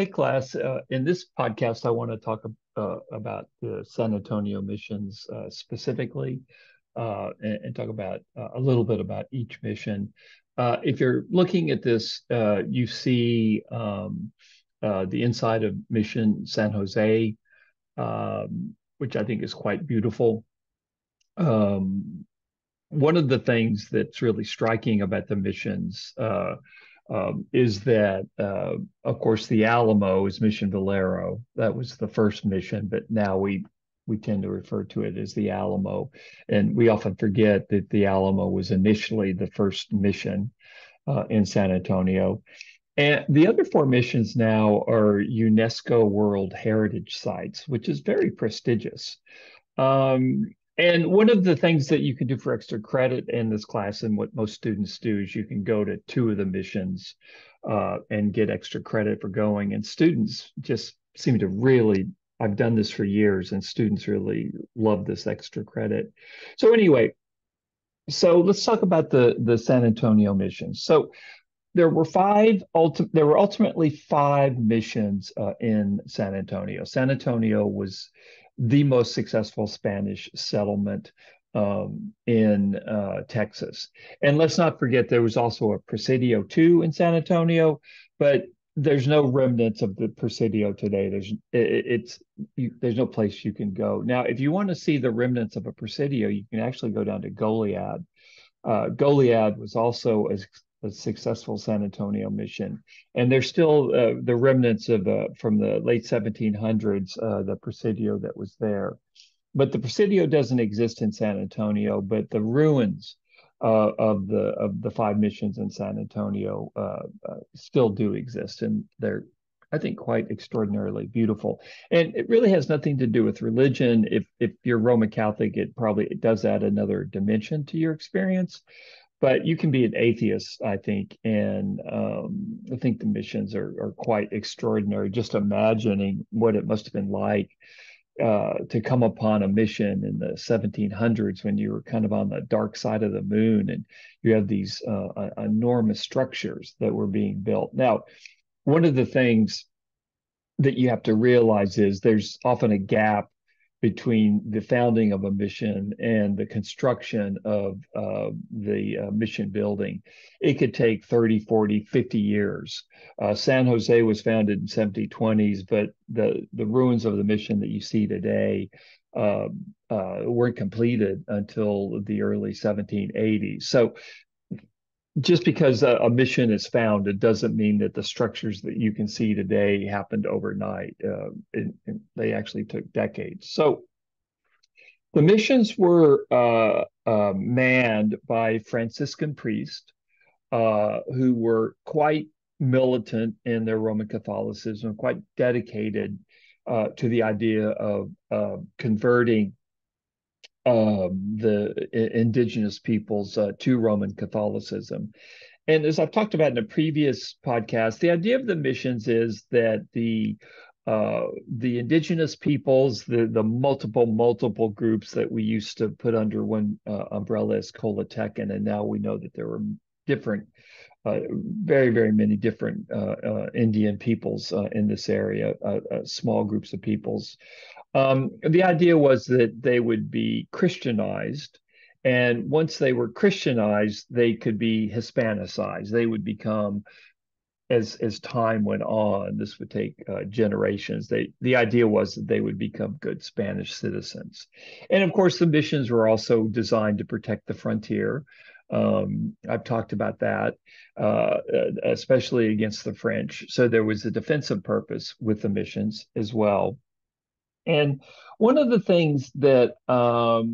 Hey, class. In this podcast, I want to talk about the San Antonio missions specifically and talk about a little bit about each mission. If you're looking at this, you see the inside of Mission San Jose, which I think is quite beautiful. Um, One of the things that's really striking about the missions is that, of course, the Alamo is Mission Valero. That was the first mission, but now we tend to refer to it as the Alamo, and we often forget that the Alamo was initially the first mission in San Antonio. And the other four missions now are UNESCO World Heritage Sites, which is very prestigious. Um, and one of the things that you can do for extra credit in this class, and what most students do, is you can go to two of the missions and get extra credit for going. And students just seem to really, I've done this for years, and students really love this extra credit. So anyway, so let's talk about the San Antonio mission. So there were ultimately five missions in San Antonio. San Antonio was the most successful Spanish settlement in Texas. And let's not forget there was also a Presidio too in San Antonio, but there's no remnants of the Presidio today. There's no place you can go. Now, if you want to see the remnants of a Presidio, you can actually go down to Goliad. Goliad was also a successful San Antonio mission, and there's still the remnants of from the late 1700s, the Presidio that was there. But the Presidio doesn't exist in San Antonio, but the ruins of the five missions in San Antonio still do exist, and they're, I think, quite extraordinarily beautiful. And it really has nothing to do with religion. If you're Roman Catholic, it does add another dimension to your experience. But you can be an atheist, I think, and I think the missions are quite extraordinary. Just imagining what it must have been like to come upon a mission in the 1700s when you were kind of on the dark side of the moon, and you have these enormous structures that were being built. Now, one of the things that you have to realize is there's often a gap between the founding of a mission and the construction of the mission building. It could take 30, 40, 50 years. San Jose was founded in 1720s, but the ruins of the mission that you see today uh, weren't completed until the early 1780s. So just because a mission is found, it doesn't mean that the structures that you can see today happened overnight. They actually took decades. So the missions were manned by Franciscan priests who were quite militant in their Roman Catholicism, quite dedicated to the idea of converting the indigenous peoples to Roman Catholicism. And as I've talked about in a previous podcast, the idea of the missions is that the indigenous peoples, the multiple groups that we used to put under one umbrella as Colatecan, and now we know that there were different, very many different Indian peoples in this area, small groups of peoples. The idea was that they would be Christianized, and once they were Christianized, they could be Hispanicized. They would become, as time went on, this would take generations. The idea was that they would become good Spanish citizens, and of course, the missions were also designed to protect the frontier. I've talked about that, especially against the French. So there was a defensive purpose with the missions as well. And one of the things that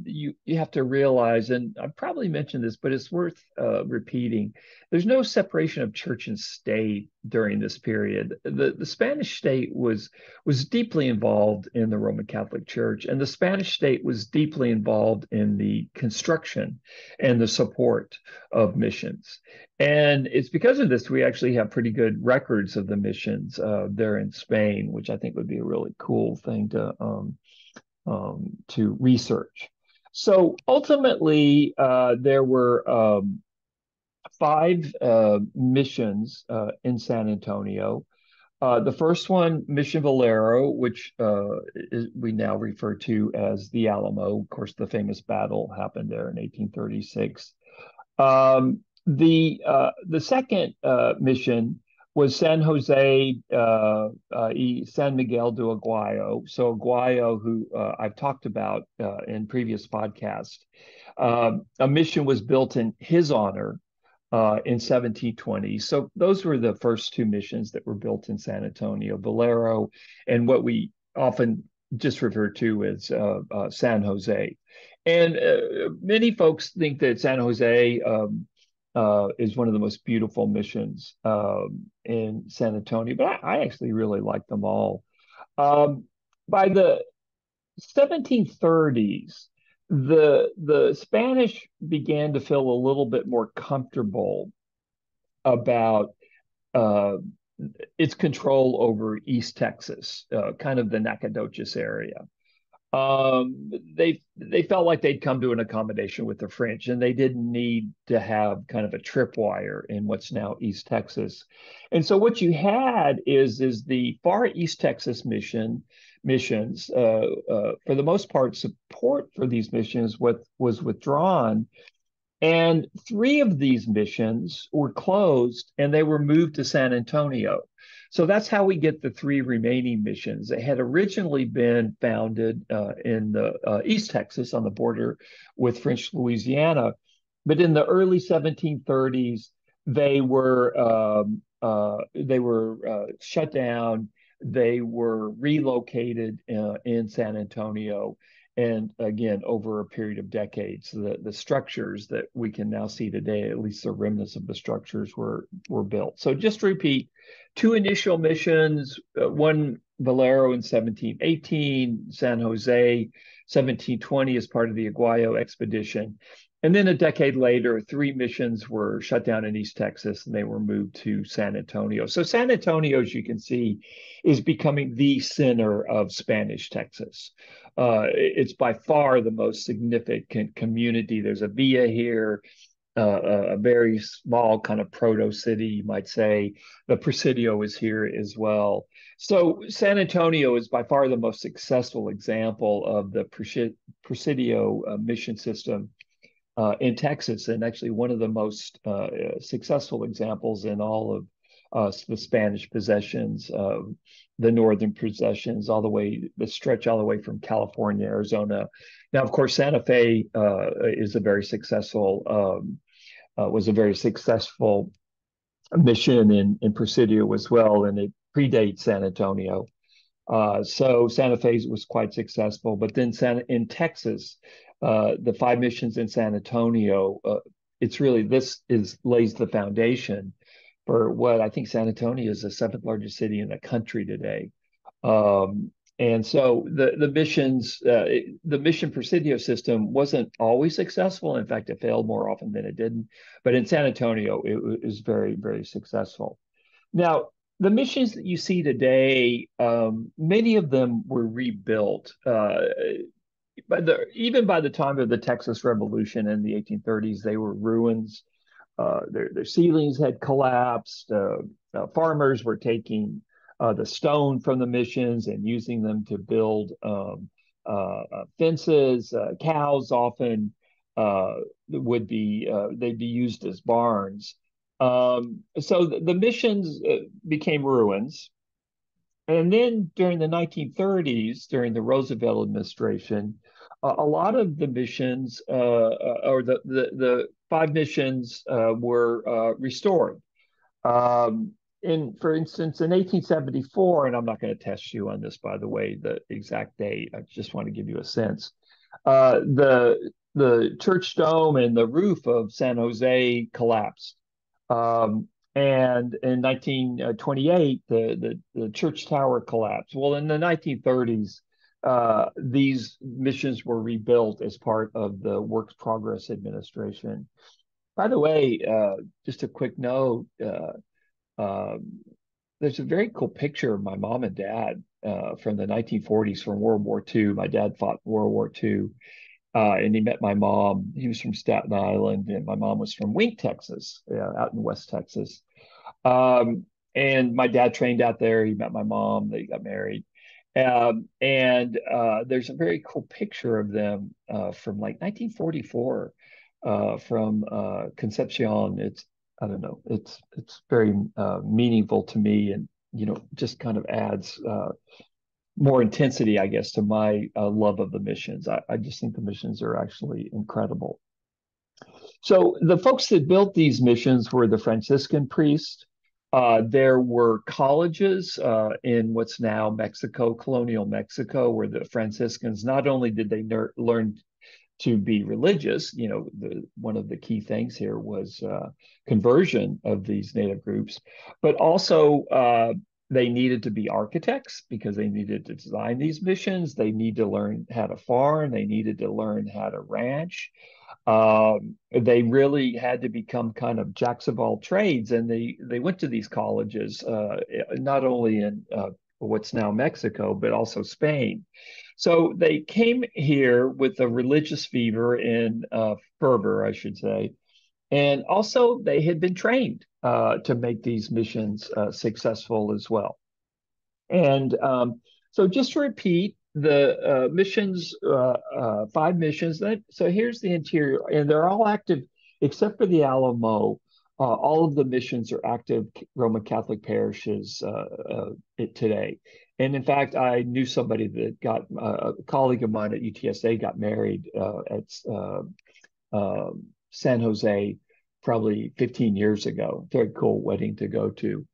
you have to realize, and I've probably mentioned this, but it's worth repeating, there's no separation of church and state during this period. The Spanish state was deeply involved in the Roman Catholic Church, and the Spanish state was deeply involved in the construction and the support of missions. And it's because of this we actually have pretty good records of the missions there in Spain, which I think would be a really cool thing to research. So ultimately, there were five missions in San Antonio. The first one, Mission Valero, which we now refer to as the Alamo. Of course, the famous battle happened there in 1836. The second mission was San Jose y San Miguel de Aguayo. So Aguayo, who I've talked about in previous podcasts, a mission was built in his honor in 1720. So those were the first two missions that were built in San Antonio, Valero, and what we often just refer to as San Jose. And many folks think that San Jose is one of the most beautiful missions in San Antonio, but I actually really like them all. By the 1730s, the Spanish began to feel a little bit more comfortable about uh, its control over East Texas, kind of the Nacogdoches area. They felt like they'd come to an accommodation with the French, and they didn't need to have kind of a tripwire in what's now East Texas. And so what you had is the far East Texas missions. For the most part, support for these missions was withdrawn, and three of these missions were closed and they were moved to San Antonio. So that's how we get the three remaining missions. They had originally been founded in the East Texas on the border with French Louisiana, but in the early 1730s they were shut down. They were relocated in San Antonio, and again, over a period of decades, the structures that we can now see today, at least the remnants of the structures, were built. So just to repeat, two initial missions, one Valero in 1718, San Jose 1720 as part of the Aguayo expedition. And then a decade later, three missions were shut down in East Texas and they were moved to San Antonio. So San Antonio, as you can see, is becoming the center of Spanish Texas. It's by far the most significant community. There's a villa here, a very small kind of proto city, you might say. The Presidio is here as well. So San Antonio is by far the most successful example of the Presidio mission system in Texas, and actually one of the most successful examples in all of the Spanish possessions, the northern possessions, all the way the stretch all the way from California, Arizona. Now, of course, Santa Fe is a very successful was a very successful mission in Presidio as well, and it predates San Antonio. So Santa Fe was quite successful, but then in Texas, the five missions in San Antonio, it's really this is lays the foundation for what I think San Antonio is the seventh largest city in the country today. And so the mission Presidio system wasn't always successful. In fact, it failed more often than it didn't. But in San Antonio, it was very, very successful. Now, the missions that you see today, many of them were rebuilt. Even by the time of the Texas Revolution in the 1830s, they were ruins. Their ceilings had collapsed. Farmers were taking the stone from the missions and using them to build fences. Cows often would be they'd be used as barns. So the missions became ruins. And then during the 1930s, during the Roosevelt administration, a lot of the missions, or the five missions, were restored. For instance, in 1874, and I'm not going to test you on this, by the way, the exact date. I just want to give you a sense. The church dome and the roof of San Jose collapsed. And in 1928, the church tower collapsed. Well, in the 1930s, these missions were rebuilt as part of the Works Progress Administration. By the way, just a quick note, there's a very cool picture of my mom and dad from the 1940s from World War II. My dad fought World War II. And he met my mom. He was from Staten Island, and my mom was from Wink, Texas, out in West Texas. Um, And my dad trained out there. He met my mom. They got married. And there's a very cool picture of them from like 1944 from Concepcion. I don't know, it's very meaningful to me, and just kind of adds more intensity, I guess, to my love of the missions. I just think the missions are actually incredible. So the folks that built these missions were the Franciscan priests. There were colleges in what's now Mexico, colonial Mexico, where the Franciscans not only did they learn to be religious, one of the key things here was conversion of these native groups, but also they needed to be architects because they needed to design these missions. They need to learn how to farm. They needed to learn how to ranch. They really had to become kind of jacks of all trades, and they went to these colleges, not only in what's now Mexico, but also Spain. So they came here with a religious fever and fervor, I should say, and also they had been trained to make these missions successful as well. And so just to repeat, the missions, five missions. So here's the interior, and they're all active except for the Alamo. All of the missions are active Roman Catholic parishes today. And in fact, I knew somebody that got a colleague of mine at UTSA got married at San Jose probably 15 years ago. Very cool wedding to go to.